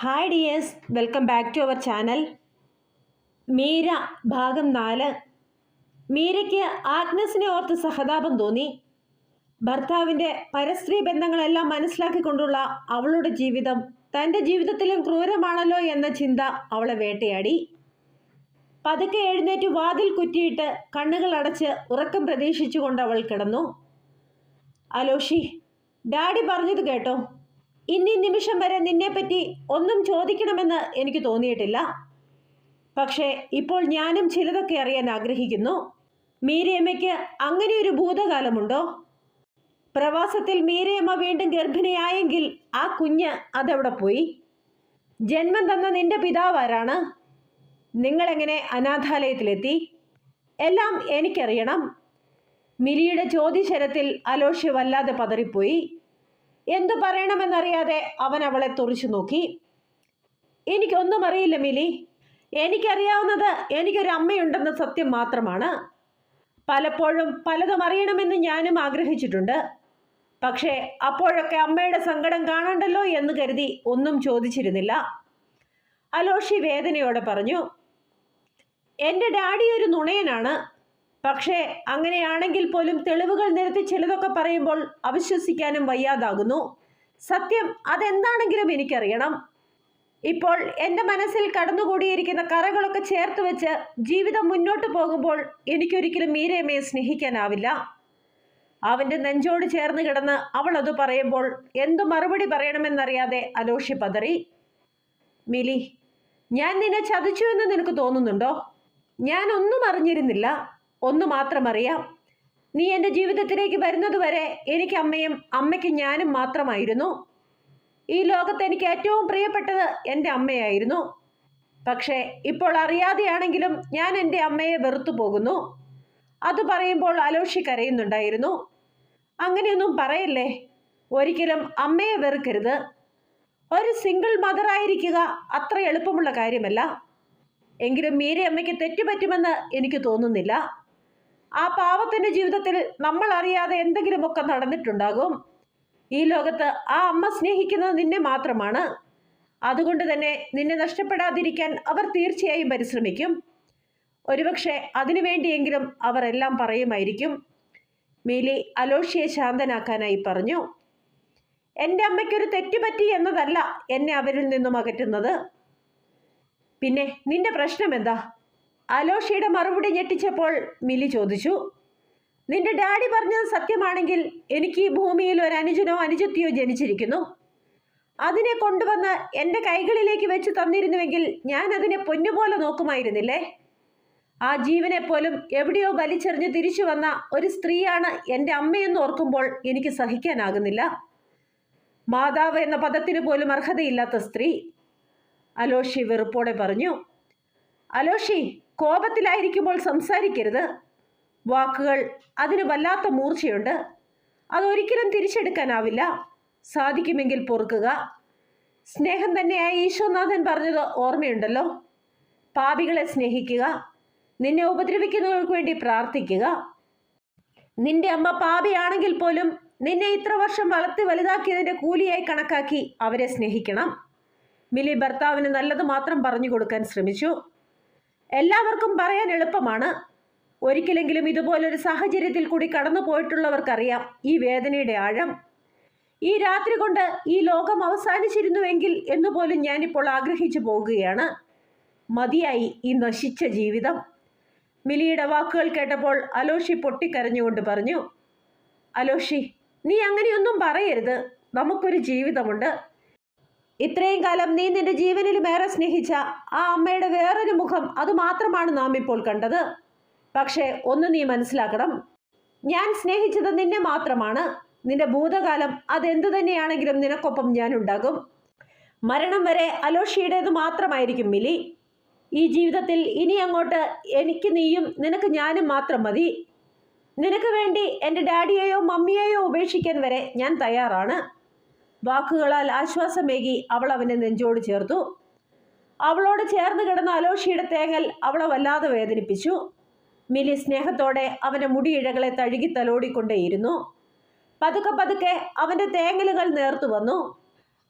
Hi dears, welcome back to our channel. Meera ഭാഗം 4. മീരയ്ക്ക് ആഗ്നസിനെ ഓർത്ത് സഹതാപം തോന്നി. ഭർത്താവിൻ്റെ പരസ്ത്രീ ബന്ധങ്ങളെല്ലാം മനസ്സിലാക്കിക്കൊണ്ടുള്ള അവളുടെ ജീവിതം തൻ്റെ ജീവിതത്തിലും ക്രൂരമാണല്ലോ എന്ന ചിന്ത അവളെ വേട്ടയാടി. പതുക്കെ എഴുന്നേറ്റ് വാതിൽ കുറ്റിയിട്ട് കണ്ണുകൾ അടച്ച് ഉറക്കം പ്രതീക്ഷിച്ചുകൊണ്ട് അവൾ കിടന്നു. അലോഷി, ഡാഡി പറഞ്ഞത് കേട്ടോ? ഇന്നീ നിമിഷം വരെ നിന്നെപ്പറ്റി ഒന്നും ചോദിക്കണമെന്ന് എനിക്ക് തോന്നിയിട്ടില്ല. പക്ഷേ ഇപ്പോൾ ഞാനും ചിലതൊക്കെ അറിയാൻ ആഗ്രഹിക്കുന്നു. മീരയമ്മയ്ക്ക് അങ്ങനെയൊരു ഭൂതകാലമുണ്ടോ? പ്രവാസത്തിൽ മീരയമ്മ വീണ്ടും ഗർഭിണിയായെങ്കിൽ ആ കുഞ്ഞ് അതെവിടെ പോയി? ജന്മം തന്ന നിന്റെ പിതാവാരാണ്? നിങ്ങളെങ്ങനെ അനാഥാലയത്തിലെത്തി? എല്ലാം എനിക്കറിയണം. മിലിയുടെ ചോദ്യശരത്തിൽ അലോഷ്യ വല്ലാതെ പതറിപ്പോയി. എന്തു പറയണമെന്നറിയാതെ അവൻ അവളെ തുറിച്ചു നോക്കി. എനിക്കൊന്നും അറിയില്ല മിലി. എനിക്കറിയാവുന്നത് എനിക്കൊരു അമ്മയുണ്ടെന്ന സത്യം മാത്രമാണ്. പലപ്പോഴും പലതും അറിയണമെന്ന് ഞാനും ആഗ്രഹിച്ചിട്ടുണ്ട്. പക്ഷേ അപ്പോഴൊക്കെ അമ്മയുടെ സങ്കടം കാണണ്ടല്ലോ എന്ന് കരുതി ഒന്നും ചോദിച്ചിരുന്നില്ല. അലോഷി വേദനയോടെ പറഞ്ഞു. എൻ്റെ ഡാഡി ഒരു നുണയനാണ്. പക്ഷേ അങ്ങനെയാണെങ്കിൽ പോലും തെളിവുകൾ നിരത്തി ചിലതൊക്കെ പറയുമ്പോൾ അവിശ്വസിക്കാനും വയ്യാതാകുന്നു. സത്യം അതെന്താണെങ്കിലും എനിക്കറിയണം. ഇപ്പോൾ എൻ്റെ മനസ്സിൽ കടന്നുകൂടിയിരിക്കുന്ന കറകളൊക്കെ ചേർത്ത് വെച്ച് ജീവിതം മുന്നോട്ട് പോകുമ്പോൾ എനിക്കൊരിക്കലും മീരയമ്മയെ സ്നേഹിക്കാനാവില്ല. അവൻ്റെ നെഞ്ചോട് ചേർന്ന് കിടന്ന് അവൾ അത് പറയുമ്പോൾ എന്തു മറുപടി പറയണമെന്നറിയാതെ അലോഷി പതറി. മിലി, ഞാൻ നിന്നെ ചതിച്ചു എന്ന് നിനക്ക് തോന്നുന്നുണ്ടോ? ഞാൻ ഒന്നും അറിഞ്ഞിരുന്നില്ല. ഒന്ന് മാത്രം അറിയാം. നീ എൻ്റെ ജീവിതത്തിലേക്ക് വരുന്നതുവരെ എനിക്ക് അമ്മയും അമ്മയ്ക്ക് ഞാനും മാത്രമായിരുന്നു. ഈ ലോകത്ത് എനിക്ക് ഏറ്റവും പ്രിയപ്പെട്ടത് എൻ്റെ അമ്മയായിരുന്നു. പക്ഷേ ഇപ്പോൾ അറിയാതെയാണെങ്കിലും ഞാൻ എൻ്റെ അമ്മയെ വെറുത്തു പോകുന്നു. അത് പറയുമ്പോൾ അലോഷി കരയുന്നുണ്ടായിരുന്നു. അങ്ങനെയൊന്നും പറയല്ലേ. ഒരിക്കലും അമ്മയെ വെറുക്കരുത്. ഒരു സിംഗിൾ മദറായിരിക്കുക അത്ര എളുപ്പമുള്ള കാര്യമല്ല. എങ്കിലും മീരയമ്മയ്ക്ക് തെറ്റുപറ്റുമെന്ന് എനിക്ക് തോന്നുന്നില്ല. ആ പാവത്തിൻ്റെ ജീവിതത്തിൽ നമ്മൾ അറിയാതെ എന്തെങ്കിലുമൊക്കെ നടന്നിട്ടുണ്ടാകും. ഈ ലോകത്ത് ആ അമ്മ സ്നേഹിക്കുന്നത് നിന്നെ മാത്രമാണ്. അതുകൊണ്ട് തന്നെ നിന്നെ നഷ്ടപ്പെടാതിരിക്കാൻ അവർ തീർച്ചയായും പരിശ്രമിക്കും. ഒരുപക്ഷെ അതിനുവേണ്ടിയെങ്കിലും അവർ എല്ലാം പറയുമായിരിക്കും. മിലി അലോഷിയെ ശാന്തനാക്കാനായി പറഞ്ഞു. എൻ്റെ അമ്മയ്ക്കൊരു തെറ്റുപറ്റി എന്നതല്ല എന്നെ അവരിൽ നിന്നും അകറ്റുന്നത്. പിന്നെ നിന്റെ പ്രശ്നം എന്താ? അലോഷിയുടെ മറുപടി ഞെട്ടിച്ചപ്പോൾ മിലി ചോദിച്ചു. നിന്റെ ഡാഡി പറഞ്ഞത് സത്യമാണെങ്കിൽ എനിക്ക് ഈ ഭൂമിയിൽ ഒരു അനുജനോ അനുജത്തിയോ ജനിച്ചിരിക്കുന്നു. അതിനെ കൊണ്ടുവന്ന് എൻ്റെ കൈകളിലേക്ക് വെച്ച് തന്നിരുന്നുവെങ്കിൽ ഞാൻ അതിനെ പൊന്നുപോലെ നോക്കുമായിരുന്നില്ലേ? ആ ജീവനെപ്പോലും എവിടെയോ വലിച്ചെറിഞ്ഞ് തിരിച്ചു വന്ന ഒരു സ്ത്രീയാണ് എൻ്റെ അമ്മയെന്ന് ഓർക്കുമ്പോൾ എനിക്ക് സഹിക്കാനാകുന്നില്ല. മാതാവ് എന്ന പദത്തിന് പോലും അർഹതയില്ലാത്ത സ്ത്രീ. അലോഷി വെറുപ്പോടെ പറഞ്ഞു. അലോഷി, കോപത്തിലായിരിക്കുമ്പോൾ സംസാരിക്കരുത്. വാക്കുകൾ അതിന് വല്ലാത്ത മൂർച്ചയുണ്ട്. അതൊരിക്കലും തിരിച്ചെടുക്കാനാവില്ല. സാധിക്കുമെങ്കിൽ പൊറുക്കുക. സ്നേഹം തന്നെയായി ഈശോനാഥൻ പറഞ്ഞത് ഓർമ്മയുണ്ടല്ലോ. പാപികളെ സ്നേഹിക്കുക, നിന്നെ ഉപദ്രവിക്കുന്നവർക്ക് വേണ്ടി പ്രാർത്ഥിക്കുക. നിന്റെ അമ്മ പാപിയാണെങ്കിൽ പോലും നിന്നെ ഇത്ര വർഷം വളർത്തി വലുതാക്കിയതിൻ്റെ കൂലിയായി കണക്കാക്കി അവരെ സ്നേഹിക്കണം. മിലി ഭർത്താവിന് നല്ലത് മാത്രം പറഞ്ഞു കൊടുക്കാൻ ശ്രമിച്ചു. എല്ലാവർക്കും പറയാൻ എളുപ്പമാണ്. ഒരിക്കലെങ്കിലും ഇതുപോലൊരു സാഹചര്യത്തിൽ കൂടി കടന്നു പോയിട്ടുള്ളവർക്കറിയാം ഈ വേദനയുടെ ആഴം. ഈ രാത്രി കൊണ്ട് ഈ ലോകം അവസാനിച്ചിരുന്നുവെങ്കിൽ എന്നുപോലും ഞാനിപ്പോൾ ആഗ്രഹിച്ചു പോകുകയാണ്. മതിയായി ഈ നശിച്ച ജീവിതം. മിലിയുടെ വാക്കുകൾ കേട്ടപ്പോൾ അലോഷി പൊട്ടിക്കരഞ്ഞുകൊണ്ട് പറഞ്ഞു. അലോഷി, നീ അങ്ങനെയൊന്നും പറയരുത്. നമുക്കൊരു ജീവിതമുണ്ട്. ഇത്രയും കാലം നീ നിന്റെ ജീവനിലും ഏറെ സ്നേഹിച്ച ആ അമ്മയുടെ വേറൊരു മുഖം അതുമാത്രമാണ് നാം ഇപ്പോൾ കണ്ടത്. പക്ഷേ ഒന്ന് നീ മനസ്സിലാക്കണം, ഞാൻ സ്നേഹിച്ചത് നിന്നെ മാത്രമാണ്. നിന്റെ ഭൂതകാലം അതെന്തു തന്നെയാണെങ്കിലും നിനക്കൊപ്പം ഞാനുണ്ടാകും. മരണം വരെ അലോഷിയുടേത് മാത്രമായിരിക്കും മിലി. ഈ ജീവിതത്തിൽ ഇനി അങ്ങോട്ട് എനിക്ക് നീയും നിനക്ക് ഞാനും മാത്രം മതി. നിനക്ക് വേണ്ടി എൻ്റെ ഡാഡിയെയോ മമ്മിയെയോ ഉപേക്ഷിക്കാൻ വരെ ഞാൻ തയ്യാറാണ്. വാക്കുകളാൽ ആശ്വാസമേകി അവൾ അവനെ നെഞ്ചോട് ചേർത്തു. അവളോട് ചേർന്ന് കിടന്ന അലോഷിയുടെ തേങ്ങൽ അവളെ വല്ലാതെ വേദനിപ്പിച്ചു. മിലി സ്നേഹത്തോടെ അവൻ്റെ മുടിയിഴകളെ തഴുകി തലോടിക്കൊണ്ടേയിരുന്നു. പതുക്കെ പതുക്കെ അവൻ്റെ തേങ്ങലുകൾ നേർത്തു വന്നു.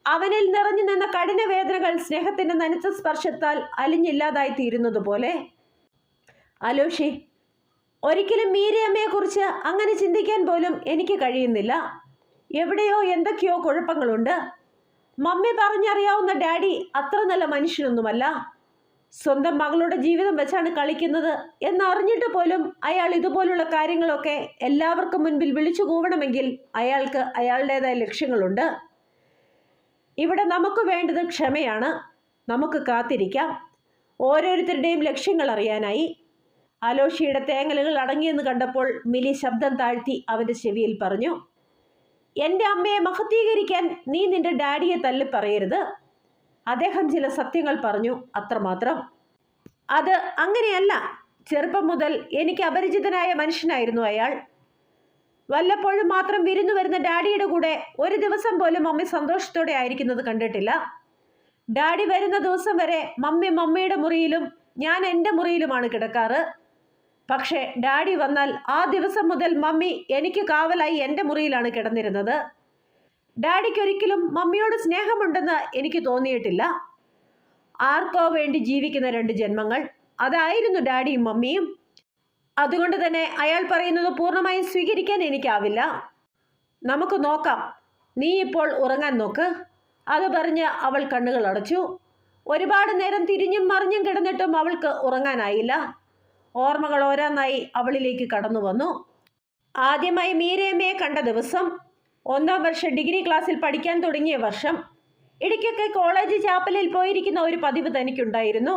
അവനിൽ നിറഞ്ഞു നിന്ന കഠിന വേദനകൾ സ്നേഹത്തിന്റെ നനുത്ത സ്പർശത്താൽ അലിഞ്ഞില്ലാതായി തീരുന്നത് പോലെ. അലോഷി, ഒരിക്കലും മീരയമ്മയെക്കുറിച്ച് അങ്ങനെ ചിന്തിക്കാൻ പോലും എനിക്ക് കഴിയുന്നില്ല. എവിടെയോ എന്തൊക്കെയോ കുഴപ്പങ്ങളുണ്ട്. മമ്മി പറഞ്ഞറിയാവുന്ന ഡാഡി അത്ര നല്ല മനുഷ്യനൊന്നുമല്ല. സ്വന്തം മകളുടെ ജീവിതം വെച്ചാണ് കളിക്കുന്നത് എന്നറിഞ്ഞിട്ട് പോലും അയാൾ ഇതുപോലുള്ള കാര്യങ്ങളൊക്കെ എല്ലാവർക്കും മുൻപിൽ വിളിച്ചു കൂവണമെങ്കിൽ അയാൾക്ക് അയാളുടേതായ ലക്ഷ്യങ്ങളുണ്ട്. ഇവിടെ നമുക്ക് വേണ്ടത് ക്ഷമയാണ്. നമുക്ക് കാത്തിരിക്കാം, ഓരോരുത്തരുടെയും ലക്ഷ്യങ്ങൾ അറിയാനായി. അലോഷിയുടെ തേങ്ങലുകൾ അടങ്ങിയെന്ന് കണ്ടപ്പോൾ മിലി ശബ്ദം താഴ്ത്തി അവൻ്റെ ചെവിയിൽ പറഞ്ഞു, എൻ്റെ അമ്മയെ മഹത്വീകരിക്കാൻ നീ നിന്റെ ഡാഡിയെ തള്ളിപ്പറയരുത്. അദ്ദേഹം ചില സത്യങ്ങൾ പറഞ്ഞു, അത്രമാത്രം. അത് അങ്ങനെയല്ല. ചെറുപ്പം മുതൽ എനിക്ക് അപരിചിതനായ മനുഷ്യനായിരുന്നു അയാൾ. വല്ലപ്പോഴും മാത്രം വിരുന്നു വരുന്ന ഡാഡിയുടെ കൂടെ ഒരു ദിവസം പോലും മമ്മി സന്തോഷത്തോടെ ആയിരിക്കുന്നത് കണ്ടിട്ടില്ല. ഡാഡി വരുന്ന ദിവസം വരെ മമ്മി മമ്മിയുടെ മുറിയിലും ഞാൻ എൻ്റെ മുറിയിലുമാണ് കിടക്കാറ്. പക്ഷേ ഡാഡി വന്നാൽ ആ ദിവസം മുതൽ മമ്മി എനിക്ക് കാവലായി എൻ്റെ മുറിയിലാണ് കിടന്നിരുന്നത്. ഡാഡിക്ക് ഒരിക്കലും മമ്മിയോട് സ്നേഹമുണ്ടെന്ന് എനിക്ക് തോന്നിയിട്ടില്ല. ആർക്കോ വേണ്ടി ജീവിക്കുന്ന 2 ജന്മങ്ങൾ, അതായിരുന്നു ഡാഡിയും മമ്മിയും. അതുകൊണ്ട് തന്നെ അയാൾ പറയുന്നത് പൂർണ്ണമായും സ്വീകരിക്കാൻ എനിക്കാവില്ല. നമുക്ക് നോക്കാം, നീ ഇപ്പോൾ ഉറങ്ങാൻ നോക്ക്. അത് പറഞ്ഞ് അവൾ കണ്ണുകൾ അടച്ചു. ഒരുപാട് നേരം തിരിഞ്ഞും മറിഞ്ഞും കിടന്നിട്ടും അവൾക്ക് ഉറങ്ങാനായില്ല. ഓർമ്മകൾ ഓരോന്നായി അവളിലേക്ക് കടന്നു വന്നു. ആദ്യമായി മീരയമ്മയെ കണ്ട ദിവസം, 1ാം വർഷ ഡിഗ്രി ക്ലാസ്സിൽ പഠിക്കാൻ തുടങ്ങിയ വർഷം. ഇടയ്ക്കൊക്കെ കോളേജ് ചാപ്പലിൽ പോയിരിക്കുന്ന ഒരു പതിവ് തനിക്കുണ്ടായിരുന്നു.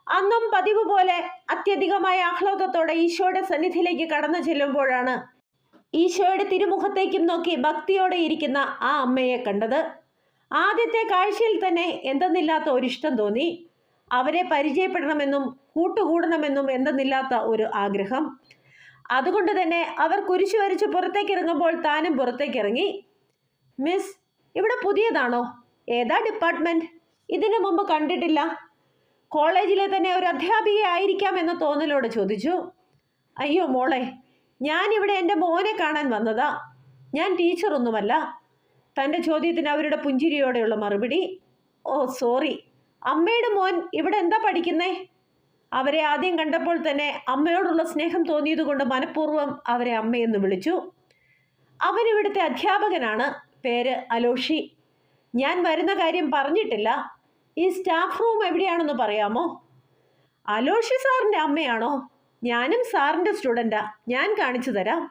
അന്നും പതിവ് പോലെ അത്യധികമായ ആഹ്ലാദത്തോടെ ഈശോയുടെ സന്നിധിയിലേക്ക് കടന്നു ചെല്ലുമ്പോഴാണ് ഈശോയുടെ തിരുമുഖത്തേക്കും നോക്കി ഭക്തിയോടെ ഇരിക്കുന്ന ആ അമ്മയെ കണ്ടത്. ആദ്യത്തെ കാഴ്ചയിൽ തന്നെ എന്തെന്നില്ലാത്ത ഒരിഷ്ടം തോന്നി. അവരെ പരിചയപ്പെടണമെന്നും കൂട്ടുകൂടണമെന്നും എന്തെന്നില്ലാത്ത ഒരു ആഗ്രഹം. അതുകൊണ്ട് തന്നെ അവർ കുരിശു വരച്ച് പുറത്തേക്ക് ഇറങ്ങുമ്പോൾ താനും പുറത്തേക്ക് ഇറങ്ങി. മിസ്, ഇവിടെ പുതിയതാണോ? ഏതാ ഡിപ്പാർട്ട്മെന്റ്? ഇതിനു മുമ്പ് കണ്ടിട്ടില്ല. കോളേജിലെ തന്നെ ഒരു അധ്യാപിക ആയിരിക്കാം എന്ന തോന്നലോടെ ചോദിച്ചു. അയ്യോ മോളെ, ഞാനിവിടെ എൻ്റെ മോനെ കാണാൻ വന്നതാ. ഞാൻ ടീച്ചറൊന്നുമല്ല. തൻ്റെ ചോദ്യത്തിന് അവരുടെ പുഞ്ചിരിയോടെയുള്ള മറുപടി. ഓ സോറി, അമ്മയുടെ മോൻ ഇവിടെ എന്താ പഠിക്കുന്നേ? അവരെ ആദ്യം കണ്ടപ്പോൾ തന്നെ അമ്മയോടുള്ള സ്നേഹം തോന്നിയതുകൊണ്ട് മനഃപൂർവ്വം അവരെ അമ്മയെന്ന് വിളിച്ചു. അവനിവിടുത്തെ അധ്യാപകനാണ്. പേര് അലോഷി. ഞാൻ വരുന്ന കാര്യം പറഞ്ഞിട്ടില്ല. ഈ സ്റ്റാഫ് റൂം എവിടെയാണെന്ന് പറയാമോ? അലോഷി സാറിൻ്റെ അമ്മയാണോ? ഞാനും സാറിൻ്റെ സ്റ്റുഡൻറ്റാ, ഞാൻ കാണിച്ചു തരാം.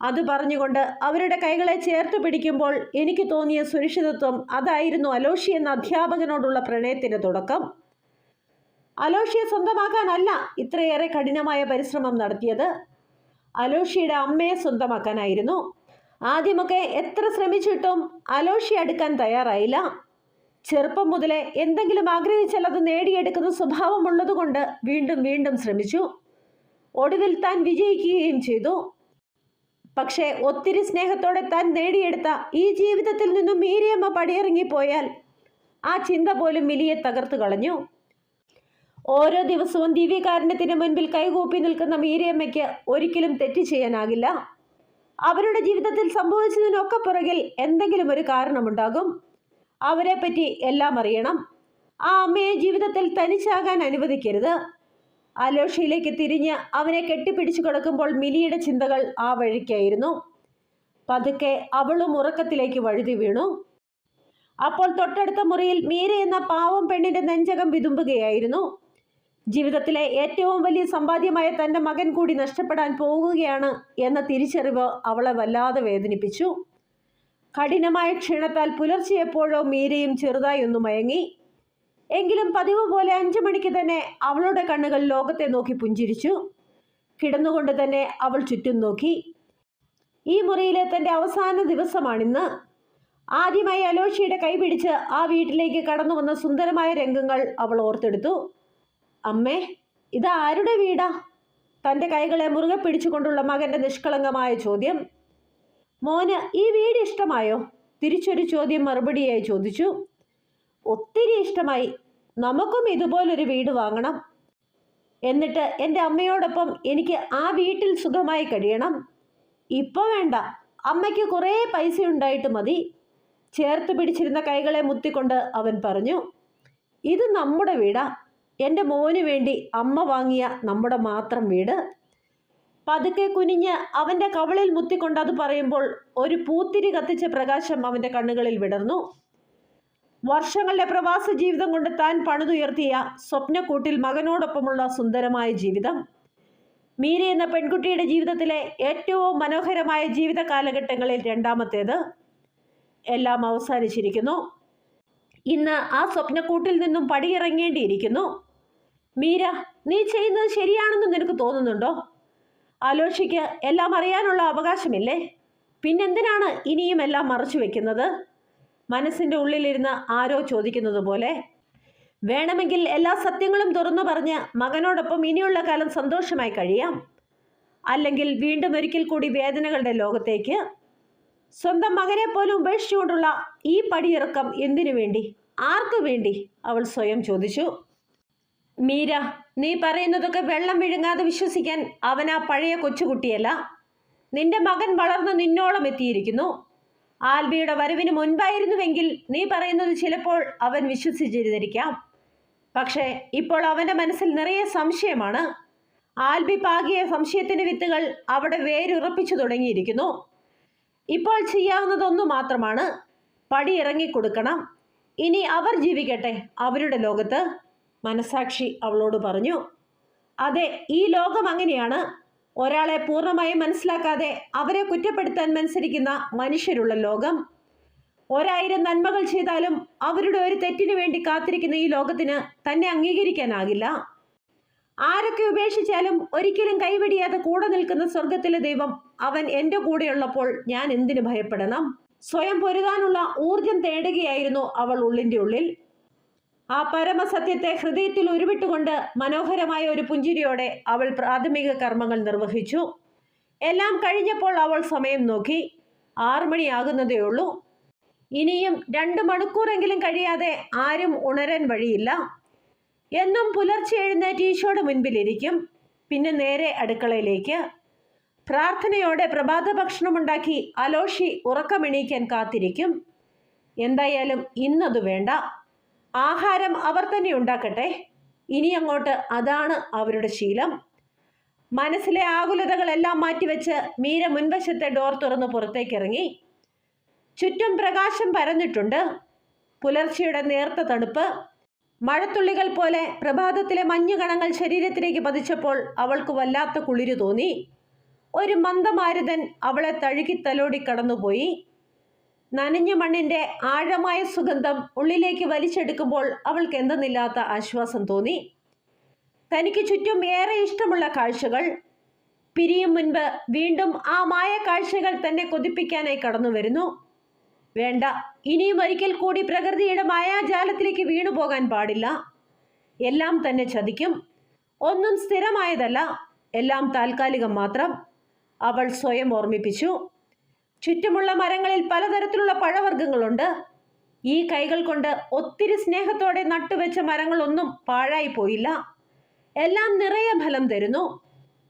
അത് പറഞ്ഞുകൊണ്ട് അവരുടെ കൈകളെ ചേർത്ത് പിടിക്കുമ്പോൾ എനിക്ക് തോന്നിയ സുരക്ഷിതത്വം അതായിരുന്നു അലോഷി എന്ന അധ്യാപകനോടുള്ള പ്രണയത്തിൻ്റെ തുടക്കം. അലോഷിയെ സ്വന്തമാക്കാനല്ല ഇത്രയേറെ കഠിനമായ പരിശ്രമം നടത്തിയത്. അലോഷിയുടെ അമ്മയെ സ്വന്തമാക്കാനായിരുന്നു. ആദ്യമൊക്കെ എത്ര ശ്രമിച്ചിട്ടും അലോഷി അടുക്കാൻ തയ്യാറായില്ല. ചെറുപ്പം മുതലേ എന്തെങ്കിലും ആഗ്രഹിച്ചാൽ അത് നേടിയെടുക്കുന്ന സ്വഭാവമുള്ളതുകൊണ്ട് വീണ്ടും വീണ്ടും ശ്രമിച്ചു. ഒടുവിൽ താൻ വിജയിക്കുകയും ചെയ്തു. പക്ഷേ ഒത്തിരി സ്നേഹത്തോടെ താൻ നേടിയെടുത്ത ഈ ജീവിതത്തിൽ നിന്നും മീരയമ്മ പടിയിറങ്ങിപ്പോയാൽ ആ ചിന്ത പോലും മിലിയെ തകർത്തു കളഞ്ഞു. ഓരോ ദിവസവും ദിവ്യകാരുണ്യത്തിന് മുൻപിൽ കൈകൂപ്പി നിൽക്കുന്ന മീരയമ്മയ്ക്ക് ഒരിക്കലും തെറ്റ് ചെയ്യാനാകില്ല. അവരുടെ ജീവിതത്തിൽ സംഭവിച്ചതിനൊക്കെ പുറകിൽ എന്തെങ്കിലും ഒരു കാരണമുണ്ടാകും. അവരെപ്പറ്റി എല്ലാം അറിയണം. ആ അമ്മയെ ജീവിതത്തിൽ തനിച്ചാകാൻ അനുവദിക്കരുത്. അലോഷയിലേക്ക് തിരിഞ്ഞ് അവനെ കെട്ടിപ്പിടിച്ചു കിടക്കുമ്പോൾ മിലിയുടെ ചിന്തകൾ ആ വഴിക്കായിരുന്നു. പതുക്കെ അവളും ഉറക്കത്തിലേക്ക് വഴുതി വീണു. അപ്പോൾ തൊട്ടടുത്ത മുറിയിൽ മീര എന്ന പാവം പെണ്ണിന്റെ നെഞ്ചകം വിതുമ്പുകയായിരുന്നു. ജീവിതത്തിലെ ഏറ്റവും വലിയ സമ്പാദ്യമായ തൻ്റെ മകൻ കൂടി നഷ്ടപ്പെടാൻ പോകുകയാണ് എന്ന തിരിച്ചറിവ് അവളെ വല്ലാതെ വേദനിപ്പിച്ചു. കഠിനമായ ക്ഷീണത്താൽ പുലർച്ചെ എപ്പോഴോ മീരയും ചെറുതായി ഒന്ന് മയങ്ങി. എങ്കിലും പതിവ് പോലെ 5 മണിക്ക് തന്നെ അവളുടെ കണ്ണുകൾ ലോകത്തെ നോക്കി പുഞ്ചിരിച്ചു. കിടന്നുകൊണ്ട് തന്നെ അവൾ ചുറ്റും നോക്കി. ഈ മുറിയിലെ തൻ്റെ അവസാന ദിവസമാണിന്ന്. ആദ്യമായി അലോഷിയുടെ കൈ പിടിച്ച് ആ വീട്ടിലേക്ക് കടന്നു വന്ന സുന്ദരമായ രംഗങ്ങൾ അവൾ ഓർത്തെടുത്തു. അമ്മേ, ഇത് ആരുടെ വീടാ? തൻ്റെ കൈകളെ മുറുകെ പിടിച്ചുകൊണ്ടുള്ള മകൻ്റെ നിഷ്കളങ്കമായ ചോദ്യം. മോന് ഈ വീട് ഇഷ്ടമായോ? തിരിച്ചൊരു ചോദ്യം മറുപടിയായി ചോദിച്ചു. ഒത്തിരി ഇഷ്ടമായി. നമുക്കും ഇതുപോലൊരു വീട് വാങ്ങണം. എന്നിട്ട് എൻ്റെ അമ്മയോടൊപ്പം എനിക്ക് ആ വീട്ടിൽ സുഖമായി കഴിയണം. ഇപ്പോൾ വേണ്ട, അമ്മയ്ക്ക് കുറേ പൈസ ഉണ്ടായിട്ട് മതി. ചേർത്ത് പിടിച്ചിരുന്ന കൈകളെ മുത്തിക്കൊണ്ട് അവൻ പറഞ്ഞു, ഇത് നമ്മുടെ വീടാ, എൻ്റെ മോന് വേണ്ടി അമ്മ വാങ്ങിയ നമ്മുടെ മാത്രം വീട്. പതുക്കെ കുനിഞ്ഞ് അവൻ്റെ കവളിൽ മുത്തിക്കൊണ്ട് അത് പറയുമ്പോൾ ഒരു പൂത്തിരി കത്തിച്ച പ്രകാശം അവൻ്റെ കണ്ണുകളിൽ വിടർന്നു. വർഷങ്ങളുടെ പ്രവാസ ജീവിതം കൊണ്ട് താൻ പണിതുയർത്തിയ സ്വപ്നക്കൂട്ടിൽ മകനോടൊപ്പമുള്ള സുന്ദരമായ ജീവിതം, മീര എന്ന പെൺകുട്ടിയുടെ ജീവിതത്തിലെ ഏറ്റവും മനോഹരമായ ജീവിത കാലഘട്ടങ്ങളിൽ രണ്ടാമത്തേത്, എല്ലാം അവസാനിച്ചിരിക്കുന്നു. ഇന്ന് ആ സ്വപ്നക്കൂട്ടിൽ നിന്നും പടിയിറങ്ങേണ്ടിയിരിക്കുന്നു. മീര, നീ ചെയ്യുന്നത് ശരിയാണെന്ന് നിനക്ക് തോന്നുന്നുണ്ടോ? ആലോഷിക്ക് എല്ലാം അറിയാനുള്ള അവകാശമില്ലേ? പിന്നെന്തിനാണ് ഇനിയും എല്ലാം മറച്ചു വെക്കുന്നത്? മനസ്സിൻ്റെ ഉള്ളിലിരുന്ന് ആരോ ചോദിക്കുന്നത് പോലെ. വേണമെങ്കിൽ എല്ലാ സത്യങ്ങളും തുറന്നു പറഞ്ഞ് മകനോടൊപ്പം ഇനിയുള്ള കാലം സന്തോഷമായി കഴിയാം. അല്ലെങ്കിൽ വീണ്ടും ഒരിക്കൽ കൂടി വേദനകളുടെ ലോകത്തേക്ക്. സ്വന്തം മകനെ പോലും ഉപേക്ഷിച്ചുകൊണ്ടുള്ള ഈ പടിയിറക്കം എന്തിനു വേണ്ടി, ആർക്കു വേണ്ടി? അവൾ സ്വയം ചോദിച്ചു. മീര, നീ പറയുന്നതൊക്കെ വെള്ളം വിഴുങ്ങാതെ വിശ്വസിക്കാൻ അവൻ ആ പഴയ കൊച്ചുകുട്ടിയല്ല. നിന്റെ മകൻ വളർന്ന് നിന്നോളം എത്തിയിരിക്കുന്നു. ആൽബിയുടെ വരവിന് മുൻപായിരുന്നുവെങ്കിൽ നീ പറയുന്നത് ചിലപ്പോൾ അവൻ വിശ്വസിച്ചിരുന്നിരിക്കാം. പക്ഷേ ഇപ്പോൾ അവൻ്റെ മനസ്സിൽ നിറയെ സംശയമാണ്. ആൽബി പാകിയ സംശയത്തിൻ്റെ വിത്തുകൾ അവിടെ വേരുറപ്പിച്ചു തുടങ്ങിയിരിക്കുന്നു. ഇപ്പോൾ ചെയ്യാവുന്നതൊന്നു മാത്രമാണ്, പടിയിറങ്ങിക്കൊടുക്കണം. ഇനി അവർ ജീവിക്കട്ടെ അവരുടെ ലോകത്ത്. മനസാക്ഷി അവളോട് പറഞ്ഞു. അതെ, ഈ ലോകം അങ്ങനെയാണ്. ഒരാളെ പൂർണ്ണമായും മനസ്സിലാക്കാതെ അവരെ കുറ്റപ്പെടുത്താൻ മത്സരിക്കുന്ന മനുഷ്യരുള്ള ലോകം. 1000 നന്മകൾ ചെയ്താലും അവരുടെ ഒരു തെറ്റിനു വേണ്ടി കാത്തിരിക്കുന്ന ഈ ലോകത്തിന് തന്നെ അംഗീകരിക്കാനാകില്ല. ആരൊക്കെ ഉപേക്ഷിച്ചാലും ഒരിക്കലും കൈവെടിയാതെ കൂടെ നിൽക്കുന്ന സ്വർഗത്തിലെ ദൈവം അവൻ എൻ്റെ കൂടെയുള്ളപ്പോൾ ഞാൻ എന്തിനു ഭയപ്പെടണം? സ്വയം പൊരുതാനുള്ള ഊർജം തേടുകയായിരുന്നു അവൾ ഉള്ളിൻ്റെ ഉള്ളിൽ. ആ പരമസത്യത്തെ ഹൃദയത്തിൽ ഉരുവിട്ടുകൊണ്ട് മനോഹരമായ ഒരു പുഞ്ചിരിയോടെ അവൾ പ്രാഥമിക കർമ്മങ്ങൾ നിർവഹിച്ചു. എല്ലാം കഴിഞ്ഞപ്പോൾ അവൾ സമയം നോക്കി. 6 മണിയാകുന്നതേ ഉള്ളൂ. ഇനിയും 2 മണിക്കൂറെങ്കിലും കഴിയാതെ ആരും ഉണരാൻ വഴിയില്ല. എന്നും പുലർച്ചെ എഴുന്നേറ്റ് ഈശോയുടെ മുൻപിലിരിക്കും. പിന്നെ നേരെ അടുക്കളയിലേക്ക്. പ്രാർത്ഥനയോടെ പ്രഭാത ഭക്ഷണമുണ്ടാക്കി അലോഷി ഉറക്കമെണീക്കാൻ കാത്തിരിക്കും. എന്തായാലും ഇന്നത് വേണ്ട, ആഹാരം അവർ തന്നെ ഉണ്ടാക്കട്ടെ. ഇനി അങ്ങോട്ട് അതാണ് അവരുടെ ശീലം. മനസ്സിലെ ആകുലതകളെല്ലാം മാറ്റിവെച്ച് മീര മുൻവശത്തെ ഡോർ തുറന്ന് പുറത്തേക്കിറങ്ങി. ചുറ്റും പ്രകാശം പരന്നിട്ടുണ്ട്. പുലർച്ചയുടെ നേർത്ത തണുപ്പ് മഴത്തുള്ളികൾ പോലെ പ്രഭാതത്തിലെ മഞ്ഞുകണങ്ങൾ ശരീരത്തിലേക്ക് പതിച്ചപ്പോൾ അവൾക്ക് വല്ലാത്ത കുളിരു തോന്നി. ഒരു മന്ദമാരുതൻ അവളെ തഴുകി തലോടി കടന്നുപോയി. നനഞ്ഞ മണ്ണിൻ്റെ ആഴമായ സുഗന്ധം ഉള്ളിലേക്ക് വലിച്ചെടുക്കുമ്പോൾ അവൾക്ക് എന്തെന്നില്ലാത്ത ആശ്വാസം തോന്നി. തനിക്ക് ചുറ്റും ഏറെ ഇഷ്ടമുള്ള കാഴ്ചകൾ. പിരിയും മുൻപ് വീണ്ടും ആ മായ കാഴ്ചകൾ തന്നെ കൊതിപ്പിക്കാനായി കടന്നു വരുന്നു. വേണ്ട, ഇനിയും ഒരിക്കൽ കൂടി പ്രകൃതിയുടെ മായാജാലത്തിലേക്ക് വീണുപോകാൻ പാടില്ല. എല്ലാം തന്നെ ചതിക്കും. ഒന്നും സ്ഥിരമായതല്ല, എല്ലാം താൽക്കാലികം മാത്രം, അവൾ സ്വയം ഓർമ്മിപ്പിച്ചു. ചുറ്റുമുള്ള മരങ്ങളിൽ പലതരത്തിലുള്ള പഴവർഗ്ഗങ്ങളുണ്ട്. ഈ കൈകൾ കൊണ്ട് ഒത്തിരി സ്നേഹത്തോടെ നട്ടുവെച്ച മരങ്ങളൊന്നും പാഴായി പോയില്ല. എല്ലാം നിറയെ ഫലം തരുന്നു.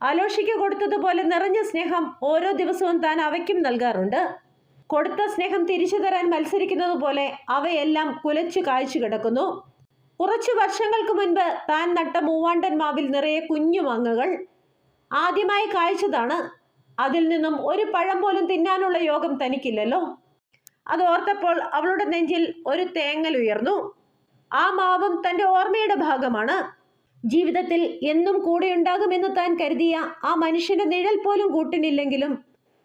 അലോഷിക്ക് കൊടുത്തതുപോലെ നിറഞ്ഞ സ്നേഹം ഓരോ ദിവസവും താൻ അവയ്ക്കും നൽകാറുണ്ട്. കൊടുത്ത സ്നേഹം തിരിച്ചു തരാൻ മത്സരിക്കുന്നത് പോലെ അവയെല്ലാം കുലച്ചു കായ്ച്ചു കിടക്കുന്നു. കുറച്ചു വർഷങ്ങൾക്ക് മുൻപ് താൻ നട്ട മൂവാണ്ടൻ മാവിൽ നിറയെ കുഞ്ഞു മാങ്ങകൾ ആദ്യമായി കായ്ച്ചതാണ്. അതിൽ നിന്നും ഒരു പഴം പോലും തിന്നാനുള്ള യോഗം തനിക്കില്ലല്ലോ. അത് ഓർത്തപ്പോൾ അവളുടെ നെഞ്ചിൽ ഒരു തേങ്ങൽ ഉയർന്നു. ആ മാവും തൻ്റെ ഓർമ്മയുടെ ഭാഗമാണ്. ജീവിതത്തിൽ എന്നും കൂടെയുണ്ടാകുമെന്ന് താൻ കരുതിയ ആ മനുഷ്യന്റെ നിഴൽ പോലും കൂട്ടിനില്ലെങ്കിലും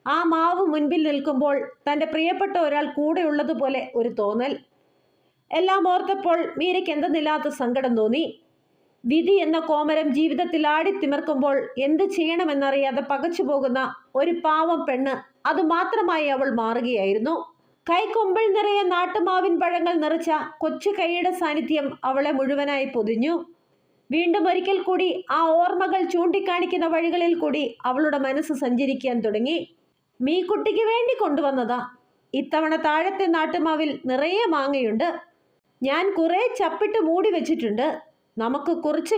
ആ മാവ് മുൻപിൽ നിൽക്കുമ്പോൾ തൻ്റെ പ്രിയപ്പെട്ട ഒരാൾ കൂടെ ഉള്ളതുപോലെ ഒരു തോന്നൽ. എല്ലാം ഓർത്തപ്പോൾ മീരയ്ക്ക് എന്തെന്നില്ലാത്ത സങ്കടം തോന്നി. വിധി എന്ന കോമരം ജീവിതത്തിൽ ആടിത്തിമിർക്കുമ്പോൾ എന്ത് ചെയ്യണമെന്നറിയാതെ പകച്ചു പോകുന്ന ഒരു പാവം പെണ്ണ് അതുമാത്രമായി അവൾ മാറുകയായിരുന്നു. കൈക്കൊമ്പിൾ നിറയെ നാട്ടുമാവിൻ പഴങ്ങൾ നിറച്ച കൊച്ചു കൈയുടെ സാന്നിധ്യം അവളെ മുഴുവനായി പൊതിഞ്ഞു. വീണ്ടും ഒരിക്കൽ കൂടി ആ ഓർമ്മകൾ ചൂണ്ടിക്കാണിക്കുന്ന വഴികളിൽ കൂടി അവളുടെ മനസ്സ് സഞ്ചരിക്കാൻ തുടങ്ങി. മീക്കുട്ടിക്ക് വേണ്ടി കൊണ്ടുവന്നതാ. ഇത്തവണ താഴത്തെ നാട്ടുമാവിൽ നിറയെ മാങ്ങയുണ്ട്. ഞാൻ കുറെ ചപ്പിട്ട് മൂടി വെച്ചിട്ടുണ്ട്. നമുക്ക് കുറച്ച്